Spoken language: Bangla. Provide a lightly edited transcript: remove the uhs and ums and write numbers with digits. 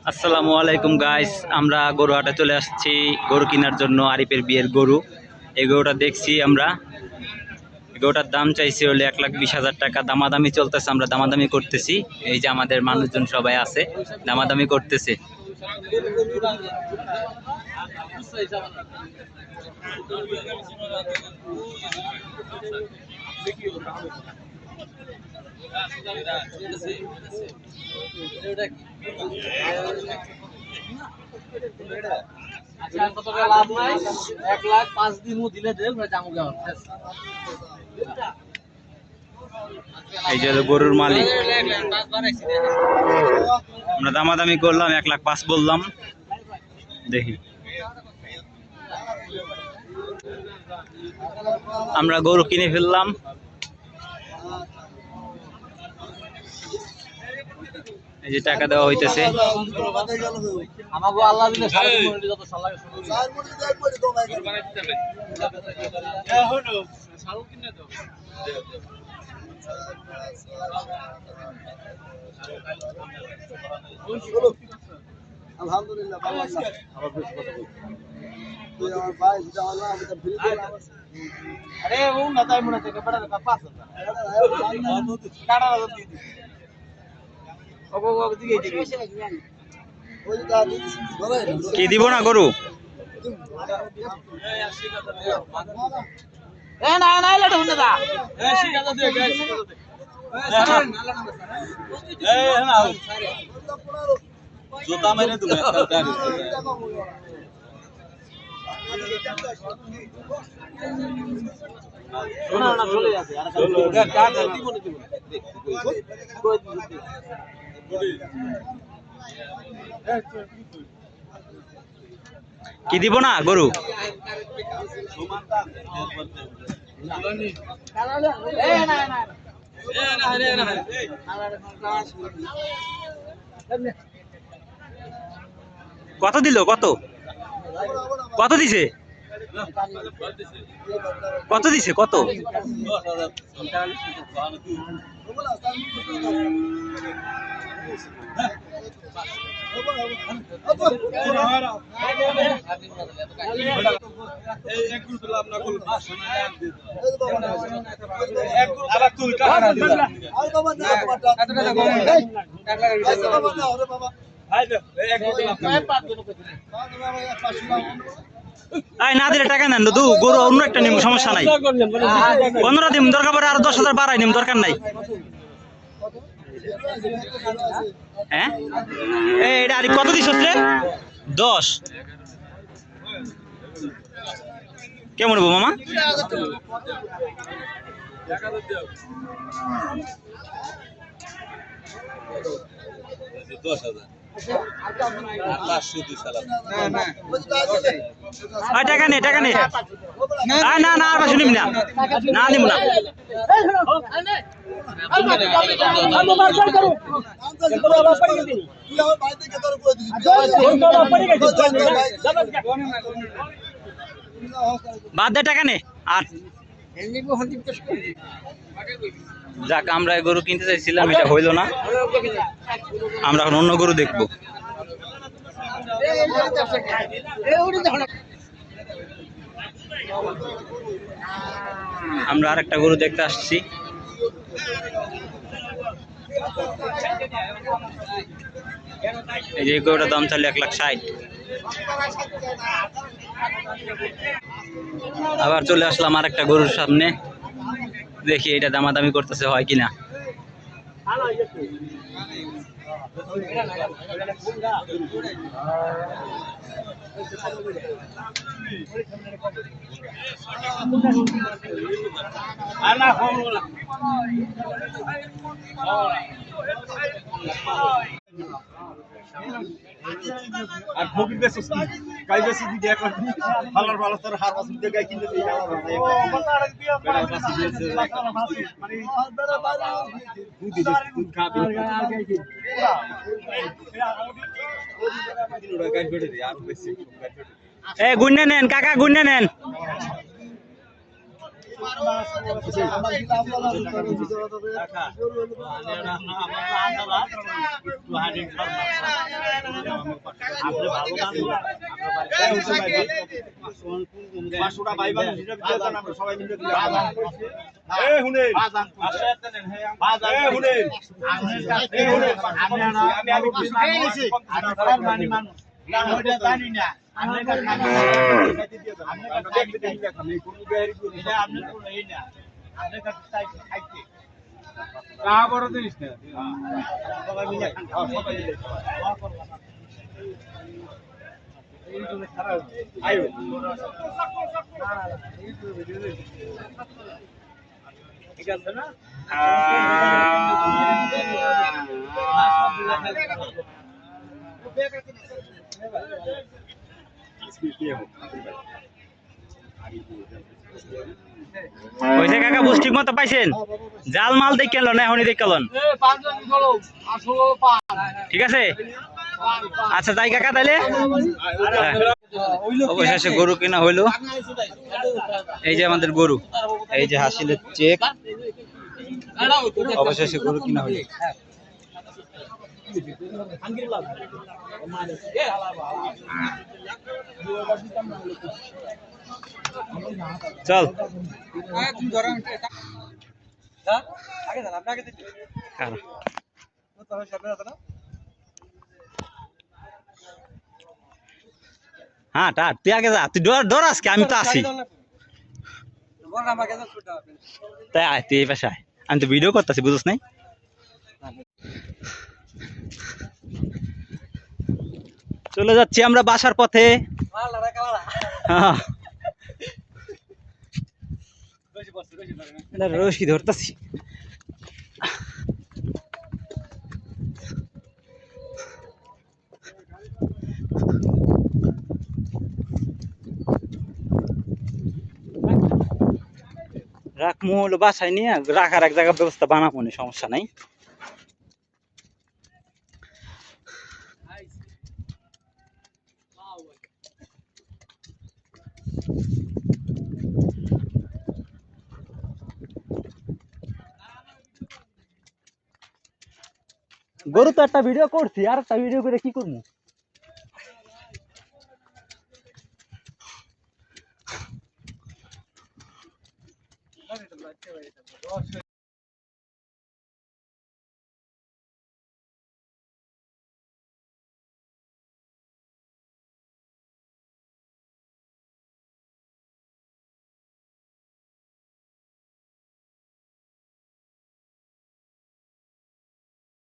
আসসালামু আলাইকুম গাইস, আমরা গরুহাটে চলে আসছি গরু কেনার জন্য। আরিফের বিয়ের গরু, এই গরুটা দেখছি আমরা। গরুটার দাম চাইছি হলে 1,20,000 টাকা। দামাদামি চলতেছে, আমরা দামাদামি করতেছি। এই যে আমাদের মানুষজন সবাই আছে, দামাদামি করতেছে। এই যে গরুর মালিক, আমরা দামাদামি করলাম, 1,05,000 বললাম। দেখি আমরা গরু কিনে ফেললাম। এই যে টাকা দেওয়া হইতেছে। আলহামদুলিল্লাহ কি দিব না গরু? কি দিব না গরু? কত দিল? কত কত দিছে? কত দিছে? কত? না দিলে টাকা নেন দু গরু অন্য একটা নিম, সমস্যা নাই। 15 দিন দরকার পরে আরো 10,000 বাড়াই নিম, দরকার নাই। হ্যাঁ এটা আর কত দিস? 10 কেমন হবো মামা? টাকা নেই, টাকা নেই। না না আর শুনিম না, না নিব না। বাদ দে, টাকা নে। আর যাক, আমরা গরু কিনতে চাইছিলাম, এটা হইল না। আমরা এখন অন্য গরু দেখবো। আমরা আরেকটা গরু দেখতে আসছি। এই যে গরুটার দাম চাইলে 1,60,000। আবার চলে আসলাম আরেকটা গরুর সামনে, দেখি এটা দামাদামি করতেছে হয় কিনা। আর ফকির বেশি গাই বেশি দি দেখ ভালোর ভালো তোর হার মাছ দিয়ে গাই কিনতে দিয়ে যাওয়া না ও কথা দিয়ে পড়া মাছ দিয়েছে মানে দুধ দিতে দুধ খাবি গাই ফেটে দি আর বেশি এ গুন্নে নেন কাকা, গুন্নে নেন। আপনি ভালো দাম দিবেন। পাঁচশোটা ভাই বান্ধব হিসাবে দিয়ে দেন, আমরা সবাই মিলে দিলে ভালো। এই হুনেন। এই হুনেন। এই হুনেন। আমি আলু কিছু খাই নিছি। আমি খাবার মানি মানুষ। না ওটা জানি না। আপনি কাছে আমরা দেখতে দেখি না আমি কোন গাড়ি করি এটা আপনি কোন এই না। আপনার কাছে চাই খাইতে। চা বড় জিনিস না। সবাই মিলে খান। সবাই মিলে। আয়ো ঠিক আছে না পয়সা কাকা বুঝ ঠিক মতো পাইছেন? জাল মাল দেখে এলো না এখনই দেখে এলেন? ঠিক আছে, আচ্ছা যাই কাকা তাইলে। অবশেষে গরু কেনা হইলো। এই যে আমাদের গরু, এই যে হাসিলের চেক, অবশেষে গরু কিনা হইলো। চল হ্যাঁ টা তুই আগে যা, তুই ডর আজকে আমি তো আছি। তাই আয় তুই এই পাশে আয়, আমি তো ভিডিও করতেছি বুঝছ নাই। চলে যাচ্ছি আমরা বাসার পথে। হ্যাঁ। রশি ধরতেছি। রাখমু হলো বাসায় নিয়ে, রাখার এক জায়গার ব্যবস্থা বানাবো না, সমস্যা নাই। গরু তো একটা ভিডিও করছি, আর একটা ভিডিও করে কি করবো?